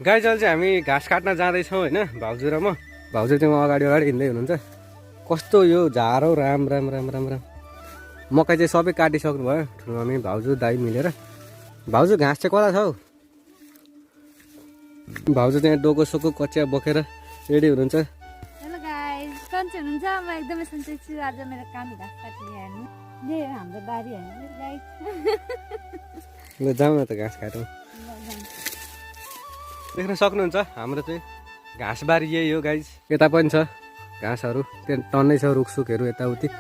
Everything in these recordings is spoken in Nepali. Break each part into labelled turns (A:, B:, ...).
A: गाइज अहिले चाहिँ हामी घाँस काट्न जाँदैछौँ होइन, भाउजू र म। भाउजू चाहिँ अगाडि हिँड्दै हुनुहुन्छ। कस्तो यो झार हौ, राम राम राम राम राम। मकै चाहिँ सबै काटिसक्नु भयो ठुलो मम्मी भाउजू दाइ मिलेर। भाउजू घाँस चाहिँ कता छ हौ? भाउजू चाहिँ डोको सोको कचिया बोकेर रेडी हुनुहुन्छ।
B: हेलो गाइस, सन्चै हुनुहुन्छ? म एकदमै सन्चै छु। आज मेरो काम घाँस काट्ने हेर्नु, यही हो हाम्रो बारी होइन गाइस।
A: ल जाउँ न त घाँस काटौँ। देख्न सक्नुहुन्छ हाम्रो चाहिँ घाँसबारी यही हो गाइस। यता पनि छ घाँसहरू, त्यहाँ टन्नै छ रुखसुखहरू यताउति।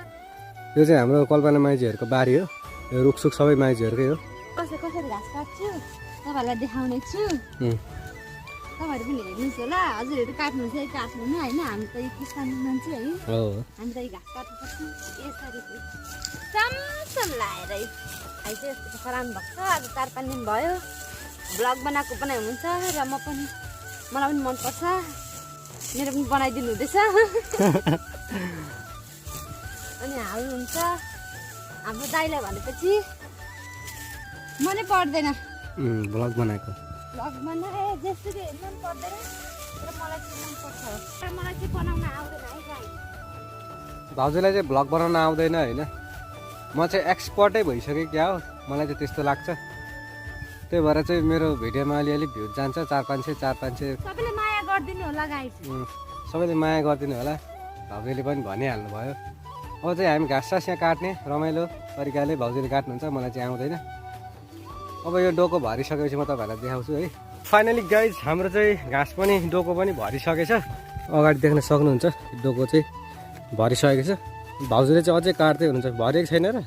A: यो चाहिँ हाम्रो कल्पना माइजीहरूको बारी हो। यो रुखसुख सबै माइजीहरूकै हो।
B: कसरी घाँस काट्छु तपाईँहरूलाई देखाउने छु। तपाईँहरू पनि हेर्नुहोस् होला। हजुरहरू काट्नुहुन्छ है, काट्नुहुन्न होइन। हामी त किसान मान्छे है,
A: हो
B: हामी त घाँस काट्नु सक्छौँ। यसरी चम्चम लाएर अहिले चाहिँ यस्तो खरान भएको छ। आज 4-5 दिन भयो भ्लग बनाएको पनि हुनुहुन्छ र मलाई पनि मनपर्छ, मेरो पनि बनाइदिनु हुँदैछ। अनि हाल्नुहुन्छ हाम्रो दाइलाई भनेपछि मनै पर्दैन
A: भ्लग बनाएको।
B: भ्लग बनाए जसरी मन पर्दैन, तर मलाई चाहिँ मनपर्छ। मलाई चाहिँ बनाउन आउँदैन है गाई।
A: भाउजूलाई चाहिँ भ्लग बनाउन आउँदैन होइन। म चाहिँ एक्सपर्टै भइसकेँ क्या हो, मलाई चाहिँ त्यस्तो लाग्छ। त्यही भएर चाहिँ मेरो भिडियोमा अलिअलि भ्युज जान्छ, 400-500।
B: सबैले माया गरिदिनु होला गाई।
A: सबैले माया गरिदिनु होला। भाउजूले पनि भनिहाल्नु भयो। अब चाहिँ हामी घाँस सास यहाँ काट्ने रमाइलो तरिकाले भाउजूले काट्नुहुन्छ, मलाई चाहिँ आउँदैन। अब यो डोको भरिसकेपछि म तपाईँहरूलाई देखाउँछु है। फाइनली गाइज हाम्रो चाहिँ घाँस पनि डोको पनि भरिसकेछ। अगाडि देख्न सक्नुहुन्छ डोको चाहिँ भरिसकेको छ। भाउजूले चाहिँ अझै काट्दै हुनुहुन्छ, भरिएको छैन र?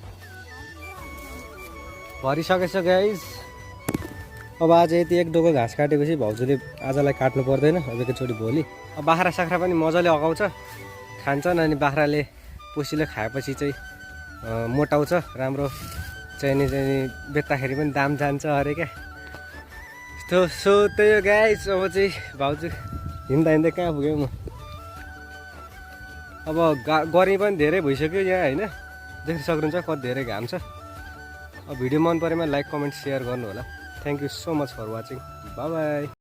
A: भरिसकेछ गाइज। अब आज यति एक डोको घाँस काटेपछि भाउजूले आजलाई काट्नु पर्दैन, अब एकैचोटि भोलि। अब बाख्रा साख्रा पनि मजाले अगाउँछ, खान्छन्। अनि बाख्राले पुसीले खाएपछि चाहिँ मोटाउँछ राम्रो। चाहिने बेच्दाखेरि पनि दाम जान्छ अरे क्या। सो त्यही हो गाइस। अब चाहिँ भाउजू हिँड्दा हिँड्दै कहाँ पुग्यो म। अब गर्मी पनि धेरै भइसक्यो यहाँ होइन, देख्न सक्नुहुन्छ कति धेरै घाम छ। अब भिडियो मन परेमा लाइक कमेन्ट सेयर गर्नु होला। Thank you so much for watching. Bye by.